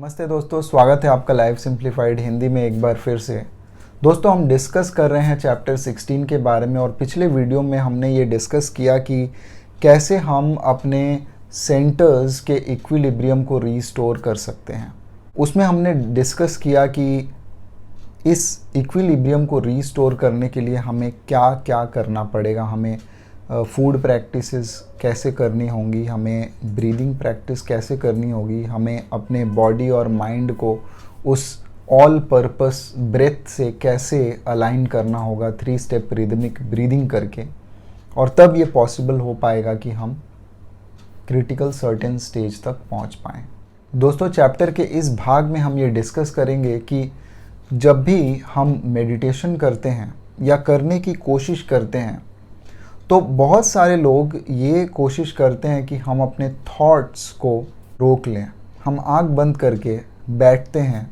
नमस्ते दोस्तों, स्वागत है आपका लाइफ सिंप्लीफाइड हिंदी में एक बार फिर से। दोस्तों, हम डिस्कस कर रहे हैं चैप्टर 16 के बारे में और पिछले वीडियो में हमने ये डिस्कस किया कि कैसे हम अपने सेंटर्स के इक्विलिब्रियम को रीस्टोर कर सकते हैं। उसमें हमने डिस्कस किया कि इस इक्विलिब्रियम को रीस्टोर करने के लिए हमें क्या क्या करना पड़ेगा। हमें फूड प्रैक्टिसेस कैसे करनी होंगी, हमें ब्रीदिंग प्रैक्टिस कैसे करनी होगी, हमें अपने बॉडी और माइंड को उस ऑल पर्पस ब्रेथ से कैसे अलाइन करना होगा 3 स्टेप रिदमिक ब्रीदिंग करके, और तब ये पॉसिबल हो पाएगा कि हम क्रिटिकल सर्टेन स्टेज तक पहुंच पाएँ। दोस्तों, चैप्टर के इस भाग में हम ये डिस्कस करेंगे कि जब भी हम मेडिटेशन करते हैं या करने की कोशिश करते हैं तो बहुत सारे लोग ये कोशिश करते हैं कि हम अपने थॉट्स को रोक लें। हम आंख बंद करके बैठते हैं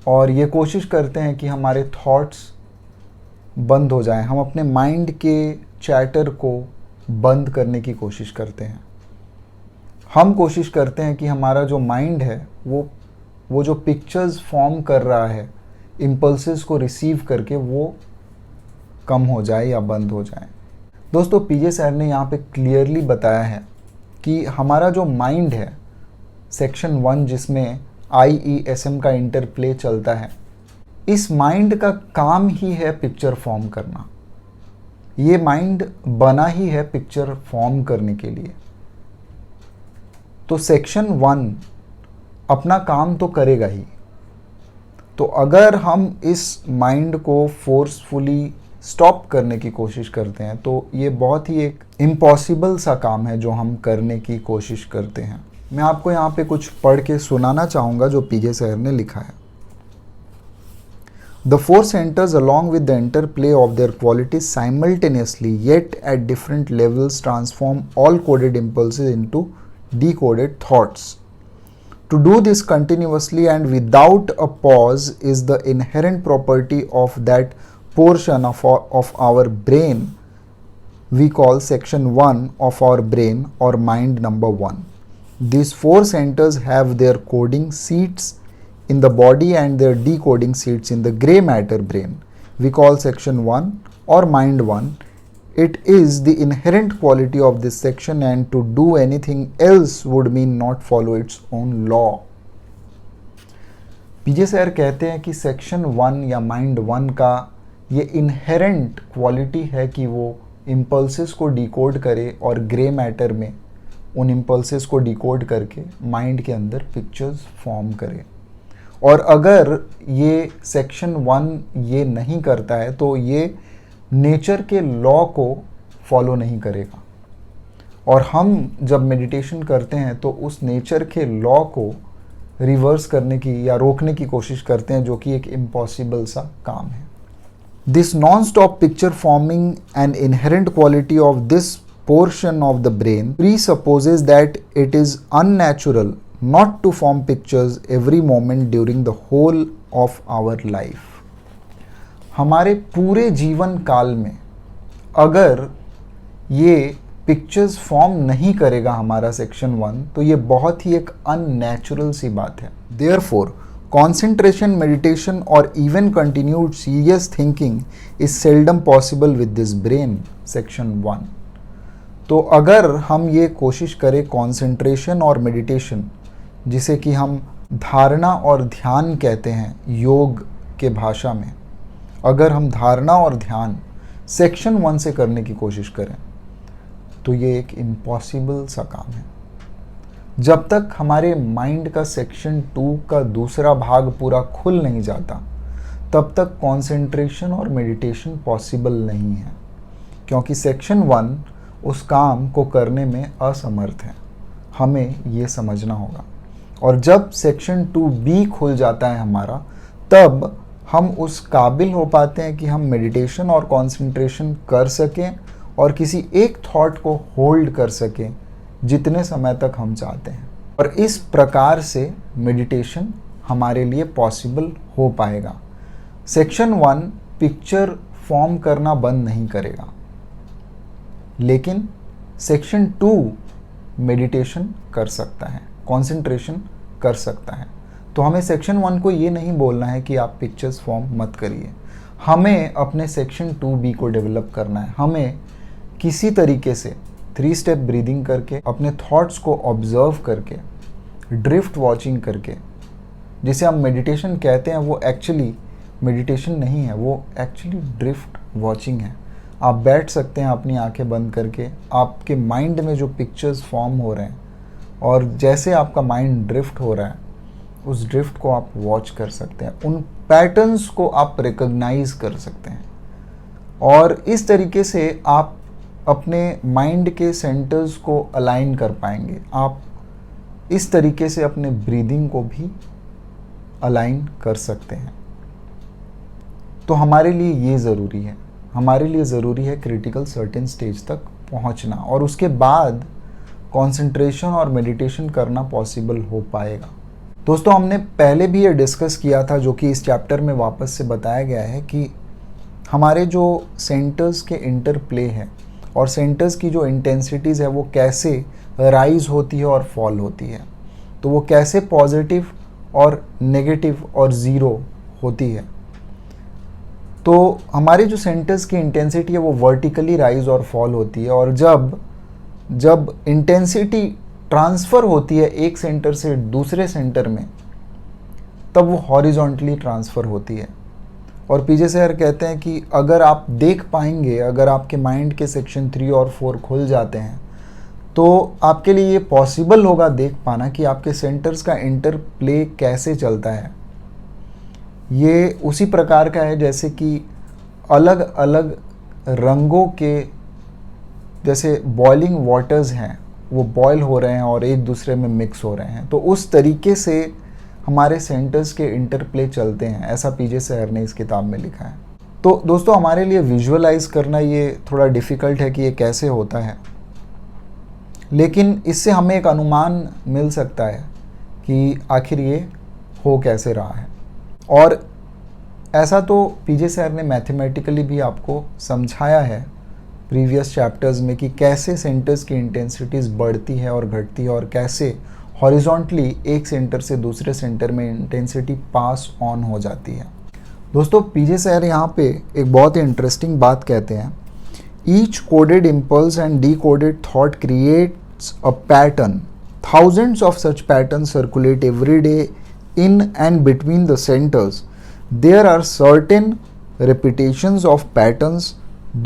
और ये कोशिश करते हैं कि हमारे थॉट्स बंद हो जाएं। हम अपने माइंड के चैटर को बंद करने की कोशिश करते हैं। हम कोशिश करते हैं कि हमारा जो माइंड है वो जो पिक्चर्स फॉर्म कर रहा है, इम्पल्सेस को रिसीव करके, वो कम हो जाए या बंद हो जाए। दोस्तों, पीजे सर ने यहाँ पे क्लियरली बताया है कि हमारा जो माइंड है, सेक्शन 1 जिसमें IESM का इंटरप्ले चलता है, इस माइंड का काम ही है पिक्चर फॉर्म करना। ये माइंड बना ही है पिक्चर फॉर्म करने के लिए। तो सेक्शन 1 अपना काम तो करेगा ही। तो अगर हम इस माइंड को फोर्सफुली स्टॉप करने की कोशिश करते हैं तो ये बहुत ही एक इम्पॉसिबल सा काम है जो हम करने की कोशिश करते हैं। मैं आपको यहाँ पे कुछ पढ़ के सुनाना चाहूँगा जो पीजे सर ने लिखा है। The 4 centers along with the interplay of their qualities simultaneously yet at different levels transform all coded impulses into decoded thoughts. To do this continuously and without a pause is the inherent property of that portion of our brain we call section 1 of our brain or mind number 1. These 4 centers have their coding seats in the body and their decoding seats in the gray matter brain we call section 1 or mind 1. It is the inherent quality of this section and to do anything else would mean not follow its own law. PJ sir कहते हैं कि section 1 या mind 1 का ये inherent quality है कि वो impulses को डिकोड करे और ग्रे मैटर में उन इम्पल्सेस को डिकोड करके माइंड के अंदर पिक्चर्स फॉर्म करे। और अगर ये सेक्शन 1 ये नहीं करता है तो ये नेचर के लॉ को फॉलो नहीं करेगा। और हम जब मेडिटेशन करते हैं तो उस नेचर के लॉ को रिवर्स करने की या रोकने की कोशिश करते हैं, जो कि एक इम्पॉसिबल सा काम है। This non-stop picture forming an inherent quality of this portion of the brain presupposes that it is unnatural not to form pictures every moment during the whole of our life. हमारे पूरे जीवन काल में अगर ये पिक्चर्स फॉर्म नहीं करेगा हमारा सेक्शन 1 तो ये बहुत ही एक अननेचुरल सी बात है। Therefore, concentration, meditation or even continued serious thinking is seldom possible with this brain section 1. तो अगर हम ये कोशिश करें कंसंट्रेशन और मेडिटेशन, जिसे कि हम धारणा और ध्यान कहते हैं योग के भाषा में, अगर हम धारणा और ध्यान सेक्शन 1 से करने की कोशिश करें तो ये एक इम्पॉसिबल सा काम है। जब तक हमारे माइंड का सेक्शन 2 का दूसरा भाग पूरा खुल नहीं जाता तब तक कंसंट्रेशन और मेडिटेशन पॉसिबल नहीं है, क्योंकि सेक्शन 1 उस काम को करने में असमर्थ है। हमें ये समझना होगा। और जब सेक्शन 2B खुल जाता है हमारा, तब हम उस काबिल हो पाते हैं कि हम मेडिटेशन और कंसंट्रेशन कर सकें और किसी एक थॉट को होल्ड कर सकें जितने समय तक हम चाहते हैं। और इस प्रकार से मेडिटेशन हमारे लिए पॉसिबल हो पाएगा। सेक्शन 1 पिक्चर फॉर्म करना बंद नहीं करेगा, लेकिन सेक्शन 2 मेडिटेशन कर सकता है, कंसंट्रेशन कर सकता है। तो हमें सेक्शन 1 को ये नहीं बोलना है कि आप पिक्चर्स फॉर्म मत करिए, हमें अपने सेक्शन 2B को डेवलप करना है। हमें किसी तरीके से 3 स्टेप ब्रीदिंग करके, अपने थॉट्स को ऑब्जर्व करके, ड्रिफ्ट वॉचिंग करके, जिसे हम मेडिटेशन कहते हैं, वो एक्चुअली मेडिटेशन नहीं है, वो एक्चुअली ड्रिफ्ट वॉचिंग है। आप बैठ सकते हैं अपनी आंखें बंद करके, आपके माइंड में जो पिक्चर्स फॉर्म हो रहे हैं और जैसे आपका माइंड ड्रिफ्ट हो रहा है, उस ड्रिफ्ट को आप वॉच कर सकते हैं, उन पैटर्न्स को आप रिकॉग्नाइज कर सकते हैं। और इस तरीके से आप अपने माइंड के सेंटर्स को अलाइन कर पाएंगे। आप इस तरीके से अपने ब्रीदिंग को भी अलाइन कर सकते हैं। तो हमारे लिए ये ज़रूरी है, हमारे लिए ज़रूरी है क्रिटिकल सर्टेन स्टेज तक पहुंचना, और उसके बाद कंसंट्रेशन और मेडिटेशन करना पॉसिबल हो पाएगा। दोस्तों, हमने पहले भी ये डिस्कस किया था, जो कि इस चैप्टर में वापस से बताया गया है, कि हमारे जो सेंटर्स के इंटरप्ले है और सेंटर्स की जो इंटेंसिटीज़ है वो कैसे राइज होती है और फॉल होती है, तो वो कैसे पॉजिटिव और नेगेटिव और ज़ीरो होती है। तो हमारे जो सेंटर्स की इंटेंसिटी है वो वर्टिकली राइज और फॉल होती है, और जब इंटेंसिटी ट्रांसफ़र होती है एक सेंटर से दूसरे सेंटर में, तब वो हॉरिजॉन्टली ट्रांसफ़र होती है। और पीजे सर कहते हैं कि अगर आप देख पाएंगे, अगर आपके माइंड के सेक्शन 3 और 4 खुल जाते हैं, तो आपके लिए ये पॉसिबल होगा देख पाना कि आपके सेंटर्स का इंटरप्ले कैसे चलता है। ये उसी प्रकार का है जैसे कि अलग अलग रंगों के, जैसे बॉइलिंग वाटर्स हैं, वो बॉयल हो रहे हैं और एक दूसरे में मिक्स हो रहे हैं, तो उस तरीके से हमारे सेंटर्स के इंटरप्ले चलते हैं, ऐसा पीजे सर ने इस किताब में लिखा है। तो दोस्तों, हमारे लिए विजुअलाइज करना ये थोड़ा डिफ़िकल्ट है कि ये कैसे होता है, लेकिन इससे हमें एक अनुमान मिल सकता है कि आखिर ये हो कैसे रहा है। और ऐसा तो पीजे सर ने मैथमेटिकली भी आपको समझाया है प्रीवियस चैप्टर्स में कि कैसे सेंटर्स की इंटेंसिटीज़ बढ़ती है और घटती है, और कैसे हॉरिजॉन्टली एक सेंटर से दूसरे सेंटर में इंटेंसिटी पास ऑन हो जाती है। दोस्तों, पीजे सर यहाँ पे एक बहुत ही इंटरेस्टिंग बात कहते हैं, each coded impulse and decoded thought creates a pattern, thousands of such pattern circulate every day in and between the centers. There are certain repetitions of patterns.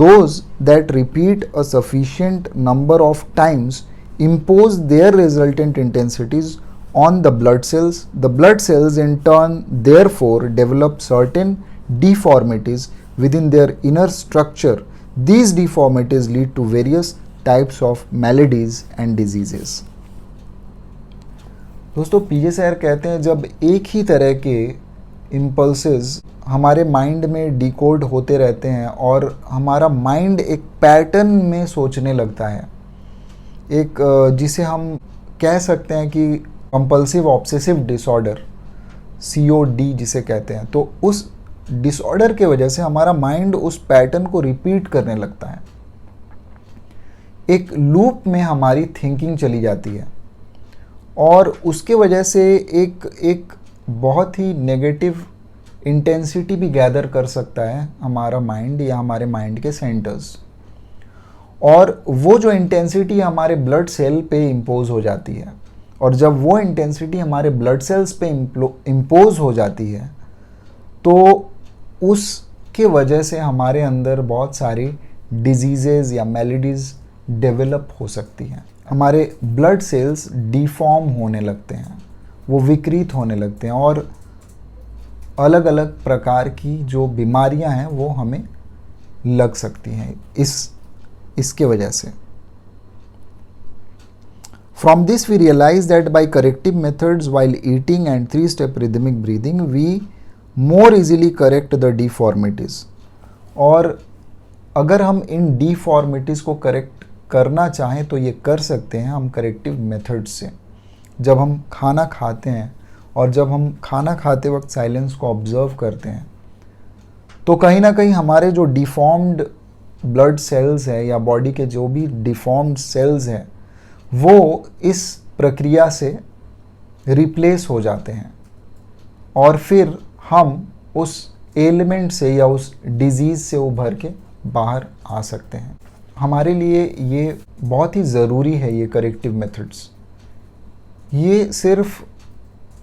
Those that repeat a sufficient number of times impose their resultant intensities on the blood cells. The blood cells in turn therefore develop certain deformities within their inner structure. These deformities lead to various types of maladies and diseases. दोस्तों, पीजे sir कहते हैं जब एक ही तरह के impulses हमारे mind में decode होते रहते हैं और हमारा माइंड एक पैटर्न में सोचने लगता है, एक जिसे हम कह सकते हैं कि कंपल्सिव ऑब्सेसिव डिसऑर्डर, COD जिसे कहते हैं, तो उस डिसऑर्डर के वजह से हमारा माइंड उस पैटर्न को रिपीट करने लगता है। एक लूप में हमारी थिंकिंग चली जाती है और उसके वजह से एक बहुत ही नेगेटिव इंटेंसिटी भी गैदर कर सकता है हमारा माइंड या हमारे माइंड के सेंटर्स, और वो जो इंटेंसिटी हमारे ब्लड सेल पे इम्पोज हो जाती है, और जब वो इंटेंसिटी हमारे ब्लड सेल्स पे इम्पोज हो जाती है तो उसके वजह से हमारे अंदर बहुत सारी डिजीज़ेज़ या मेलेडीज़ डेवलप हो सकती हैं। हमारे ब्लड सेल्स डिफॉर्म होने लगते हैं, वो विकृत होने लगते हैं, और अलग अलग प्रकार की जो बीमारियां हैं वो हमें लग सकती हैं इसके वजह से। From this we realize that by corrective methods while eating and 3-step rhythmic breathing we more easily correct the deformities. और अगर हम इन डिफॉर्मिटीज़ को करेक्ट करना चाहें तो ये कर सकते हैं हम करेक्टिव मेथड्स से। जब हम खाना खाते हैं और जब हम खाना खाते वक्त साइलेंस को ऑब्जर्व करते हैं, तो कहीं ना कहीं हमारे जो डिफॉर्म्ड ब्लड सेल्स है या बॉडी के जो भी डिफॉर्म्ड सेल्स हैं वो इस प्रक्रिया से रिप्लेस हो जाते हैं। और फिर हम उस एलिमेंट से या उस डिजीज़ से उभर के बाहर आ सकते हैं। हमारे लिए ये बहुत ही ज़रूरी है ये करेक्टिव मेथड्स। ये सिर्फ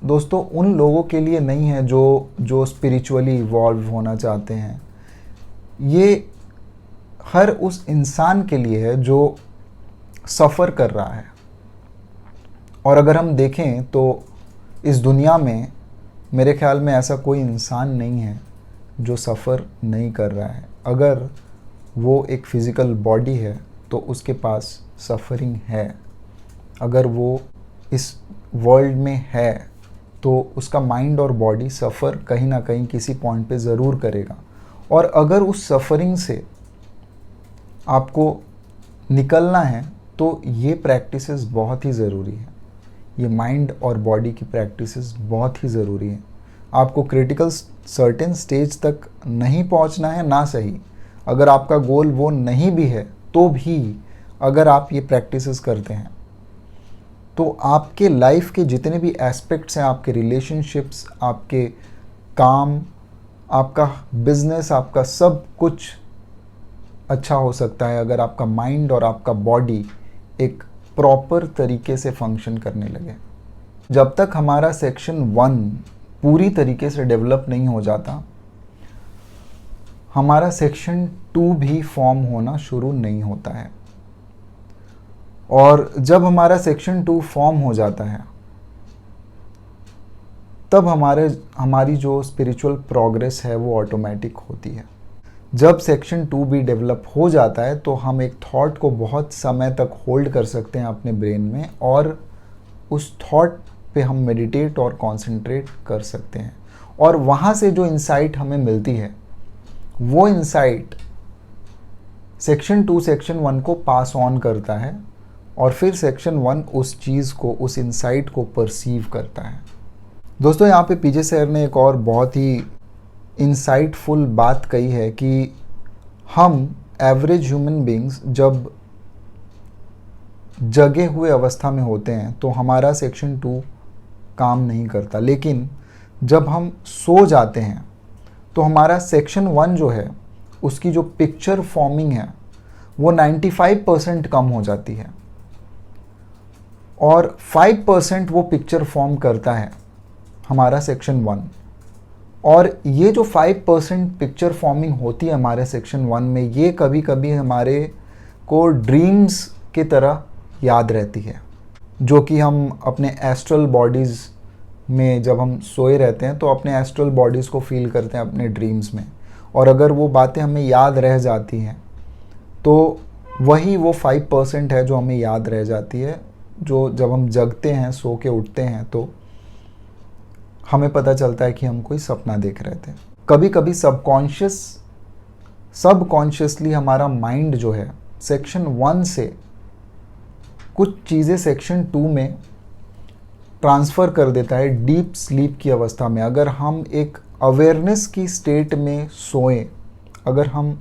दोस्तों उन लोगों के लिए नहीं है जो स्पिरिचुअली इवॉल्व होना चाहते हैं। ये हर उस इंसान के लिए है जो सफ़र कर रहा है। और अगर हम देखें तो इस दुनिया में मेरे ख्याल में ऐसा कोई इंसान नहीं है जो सफ़र नहीं कर रहा है। अगर वो एक फ़िज़िकल बॉडी है तो उसके पास सफ़रिंग है। अगर वो इस वर्ल्ड में है तो उसका माइंड और बॉडी सफ़र कहीं ना कहीं किसी पॉइंट पे ज़रूर करेगा। और अगर उस सफ़रिंग से आपको निकलना है तो ये प्रैक्टिसेस बहुत ही ज़रूरी है। ये माइंड और बॉडी की प्रैक्टिसेस बहुत ही ज़रूरी है। आपको क्रिटिकल सर्टेन स्टेज तक नहीं पहुंचना है ना सही। अगर आपका गोल वो नहीं भी है तो भी अगर आप ये प्रैक्टिसेस करते हैं तो आपके लाइफ के जितने भी एस्पेक्ट्स हैं, आपके रिलेशनशिप्स, आपके काम, आपका बिजनेस, आपका सब कुछ अच्छा हो सकता है अगर आपका माइंड और आपका बॉडी एक प्रॉपर तरीके से फंक्शन करने लगे। जब तक हमारा सेक्शन 1 पूरी तरीके से डेवलप नहीं हो जाता, हमारा सेक्शन 2 भी फॉर्म होना शुरू नहीं होता है। और जब हमारा सेक्शन 2 फॉर्म हो जाता है तब हमारी जो स्पिरिचुअल प्रोग्रेस है वो ऑटोमेटिक होती है। जब सेक्शन 2 भी डेवलप हो जाता है तो हम एक थॉट को बहुत समय तक होल्ड कर सकते हैं अपने ब्रेन में और उस थॉट पे हम मेडिटेट और कंसंट्रेट कर सकते हैं। और वहाँ से जो इंसाइट हमें मिलती है वो इंसाइट सेक्शन 2 सेक्शन 1 को पास ऑन करता है और फिर सेक्शन 1 उस चीज़ को, उस इंसाइट को परसीव करता है। दोस्तों यहाँ पे पीजे सर ने एक और बहुत ही इंसाइटफुल बात कही है कि हम एवरेज ह्यूमन बीइंग्स जब जगे हुए अवस्था में होते हैं तो हमारा सेक्शन 2 काम नहीं करता, लेकिन जब हम सो जाते हैं तो हमारा सेक्शन 1 जो है उसकी जो पिक्चर फॉर्मिंग है वो 95% कम हो जाती है और 5% वो पिक्चर फॉर्म करता है हमारा सेक्शन 1। और ये जो 5% पिक्चर फॉर्मिंग होती है हमारे सेक्शन 1 में, ये कभी कभी हमारे को ड्रीम्स की तरह याद रहती है, जो कि हम अपने एस्ट्रल बॉडीज़ में जब हम सोए रहते हैं तो अपने एस्ट्रल बॉडीज़ को फील करते हैं अपने ड्रीम्स में। और अगर वो बातें हमें याद रह जाती हैं तो वही वो 5% है जो हमें याद रह जाती है, जो जब हम जगते हैं, सो के उठते हैं तो हमें पता चलता है कि हम कोई सपना देख रहे थे। कभी कभी सबकॉन्शियसली हमारा माइंड जो है सेक्शन 1 से कुछ चीज़ें सेक्शन 2 में ट्रांसफ़र कर देता है डीप स्लीप की अवस्था में। अगर हम एक अवेयरनेस की स्टेट में सोएं, अगर हम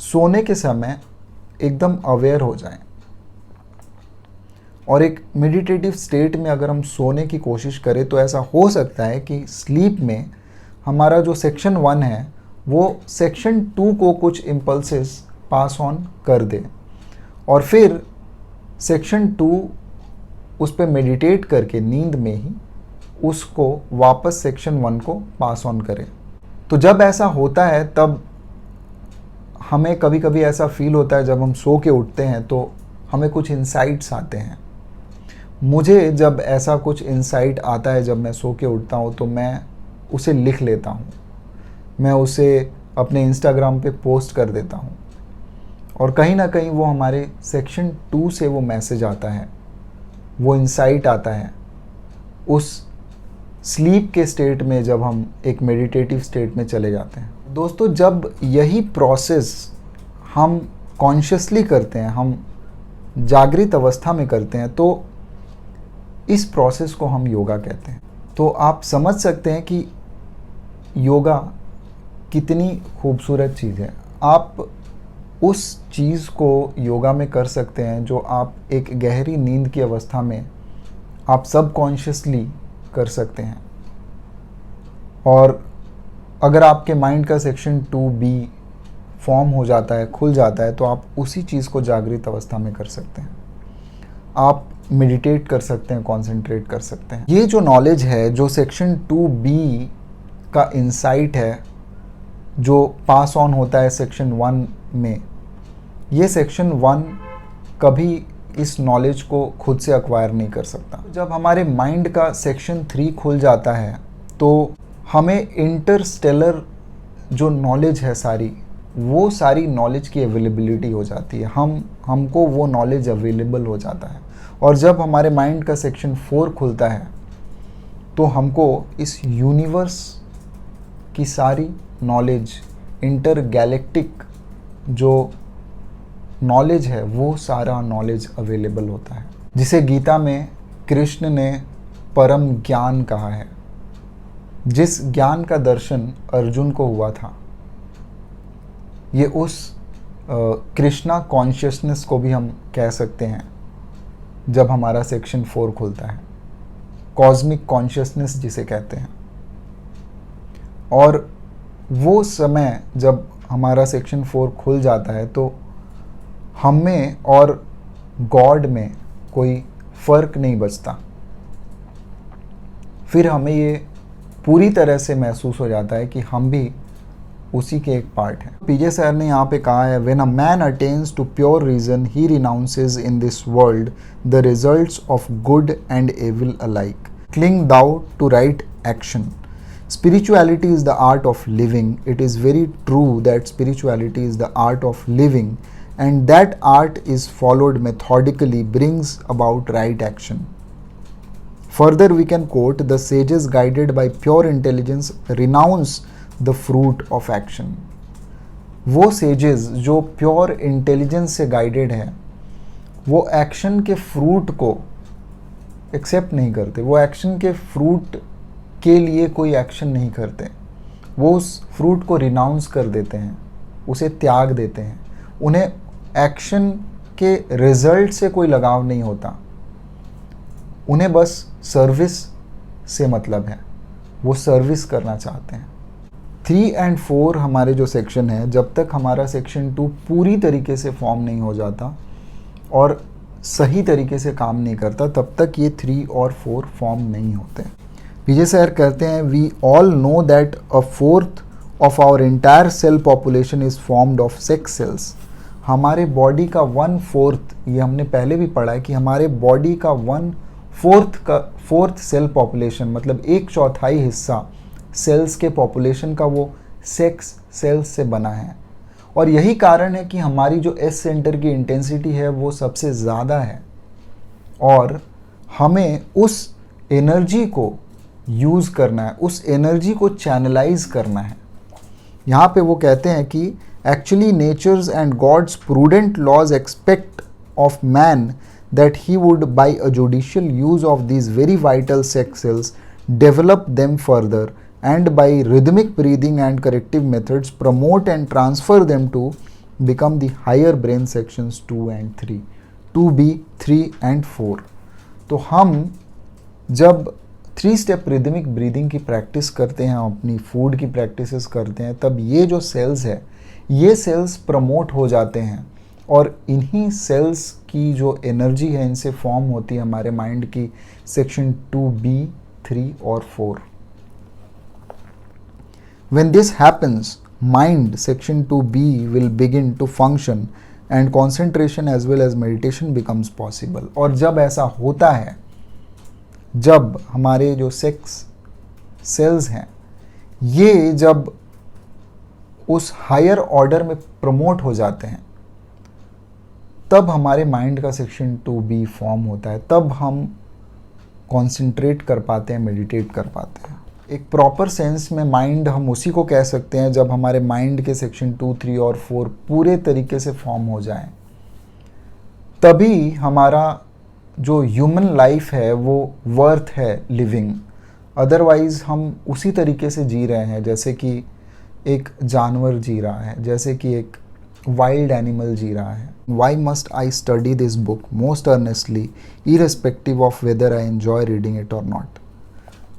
सोने के समय एकदम अवेयर हो जाएं और एक मेडिटेटिव स्टेट में अगर हम सोने की कोशिश करें तो ऐसा हो सकता है कि स्लीप में हमारा जो सेक्शन 1 है वो सेक्शन 2 को कुछ इम्पल्सेस पास ऑन कर दे और फिर सेक्शन 2 उस पर मेडिटेट करके नींद में ही उसको वापस सेक्शन 1 को पास ऑन करे। तो जब ऐसा होता है तब हमें कभी कभी ऐसा फील होता है, जब हम सो के उठते हैं तो हमें कुछ इंसाइट्स आते हैं। मुझे जब ऐसा कुछ इंसाइट आता है जब मैं सो के उठता हूँ तो मैं उसे लिख लेता हूँ, मैं उसे अपने इंस्टाग्राम पे पोस्ट कर देता हूँ और कहीं ना कहीं वो हमारे सेक्शन 2 से वो मैसेज आता है, वो इंसाइट आता है उस स्लीप के स्टेट में जब हम एक मेडिटेटिव स्टेट में चले जाते हैं। दोस्तों जब यही प्रोसेस हम कॉन्शियसली करते हैं, हम जागृत अवस्था में करते हैं, तो इस प्रोसेस को हम योगा कहते हैं। तो आप समझ सकते हैं कि योगा कितनी खूबसूरत चीज़ है। आप उस चीज़ को योगा में कर सकते हैं जो आप एक गहरी नींद की अवस्था में आप सबकॉन्शियसली कर सकते हैं। और अगर आपके माइंड का सेक्शन 2B फॉर्म हो जाता है, खुल जाता है, तो आप उसी चीज़ को जागृत अवस्था में कर सकते हैं। आप मेडिटेट कर सकते हैं, कॉन्सेंट्रेट कर सकते हैं। ये जो नॉलेज है, जो सेक्शन 2B का इंसाइट है, जो पास ऑन होता है सेक्शन 1 में, ये सेक्शन 1 कभी इस नॉलेज को खुद से अक्वायर नहीं कर सकता। जब हमारे माइंड का सेक्शन 3 खुल जाता है तो हमें इंटरस्टेलर जो नॉलेज है सारी, वो सारी नॉलेज की अवेलेबिलिटी हो जाती है। हमको वो नॉलेज अवेलेबल हो जाता है। और जब हमारे माइंड का सेक्शन 4 खुलता है तो हमको इस यूनिवर्स की सारी नॉलेज, इंटर गैलेक्टिक जो नॉलेज है, वो सारा नॉलेज अवेलेबल होता है, जिसे गीता में कृष्ण ने परम ज्ञान कहा है। जिस ज्ञान का दर्शन अर्जुन को हुआ था, ये उस कृष्णा कॉन्शियसनेस को भी हम कह सकते हैं जब हमारा सेक्शन 4 खुलता है, कॉस्मिक कॉन्शियसनेस जिसे कहते हैं। और वो समय जब हमारा सेक्शन 4 खुल जाता है तो हमें और गॉड में कोई फ़र्क नहीं बचता। फिर हमें ये पूरी तरह से महसूस हो जाता है कि हम भी उसी के एक पार्ट हैं। पीजे सर ने यहाँ पे कहा है, when a man attains to pure reason he renounces in this world the results of good and evil alike. Cling thou to right action. Spirituality is the art of living. It is very true that spirituality is the art of living, and that art is followed methodically brings about right action. Further, we can quote, the sages guided by pure intelligence renounce the fruit of action. वो sages जो pure intelligence से guided हैं, वो action के fruit को accept नहीं करते, वो action के fruit के लिए कोई एक्शन नहीं करते। वो उस फ्रूट को रिनाउंस कर देते हैं, उसे त्याग देते हैं। उन्हें एक्शन के रिजल्ट से कोई लगाव नहीं होता, उन्हें बस सर्विस से मतलब है, वो सर्विस करना चाहते हैं। 3 and 4 हमारे जो सेक्शन है, जब तक हमारा सेक्शन 2 पूरी तरीके से फॉर्म नहीं हो जाता और सही तरीके से काम नहीं करता, तब तक ये 3 और 4 फॉर्म नहीं होते। पीजे सर कहते हैं, we all know that a fourth of our entire cell population is formed of sex cells. हमारे बॉडी का 1/4, ये हमने पहले भी पढ़ा है कि हमारे बॉडी का 1/4 सेल पॉपुलेशन, मतलब 1/4 हिस्सा सेल्स के पॉपुलेशन का वो सेक्स सेल्स से बना है। और यही कारण है कि हमारी जो एस सेंटर की इंटेंसिटी है वो सबसे ज़्यादा है, और हमें उस एनर्जी को यूज़ करना है, उस एनर्जी को चैनलाइज करना है। यहाँ पे वो कहते हैं कि actually nature's and God's prudent laws expect of man that he would by a judicial use of these very vital sex cells develop them further and by rhythmic breathing and corrective methods promote and transfer them to become the higher brain sections 2 and 3, 2B, 3 and 4। तो हम जब 3 step rhythmic breathing की practice करते हैं, अपनी food की practices करते हैं, तब ये जो सेल्स है, ये सेल्स प्रमोट हो जाते हैं, और इन्हीं सेल्स की जो एनर्जी है, इनसे फॉर्म होती है हमारे माइंड की सेक्शन 2B, 3 और 4। When this happens, mind section 2B will begin to function and concentration as well as meditation becomes possible। और जब ऐसा होता है, जब हमारे जो सेक्स सेल्स हैं, ये जब उस हायर ऑर्डर में प्रमोट हो जाते हैं, तब हमारे माइंड का सेक्शन 2B फॉर्म होता है, तब हम कॉन्सेंट्रेट कर पाते हैं, मेडिटेट कर पाते हैं। एक प्रॉपर सेंस में माइंड हम उसी को कह सकते हैं जब हमारे माइंड के सेक्शन 2, 3 और 4 पूरे तरीके से फॉर्म हो जाएं, तभी हमारा जो ह्यूमन लाइफ है वो वर्थ है लिविंग। अदरवाइज़ हम उसी तरीके से जी रहे हैं जैसे कि एक जानवर जी रहा है, जैसे कि एक वाइल्ड एनिमल जी रहा है। Why must I study this book most earnestly irrespective of whether I enjoy reading it और नॉट।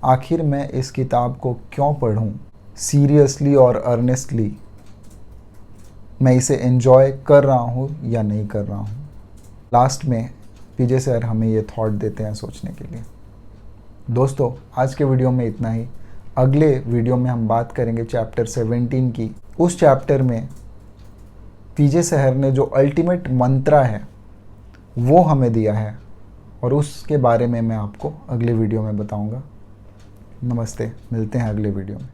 आखिर मैं इस किताब को क्यों पढूं? सीरियसली और अर्नेस्टली मैं इसे एंजॉय कर रहा हूँ या नहीं कर रहा हूँ? लास्ट में पीजे सर हमें ये थॉट देते हैं सोचने के लिए। दोस्तों, आज के वीडियो में इतना ही। अगले वीडियो में हम बात करेंगे चैप्टर 17 की। उस चैप्टर में पीजे सहर ने जो अल्टीमेट मंत्रा है वो हमें दिया है और उसके बारे में मैं आपको अगले वीडियो में बताऊंगा। नमस्ते, मिलते हैं अगले वीडियो में।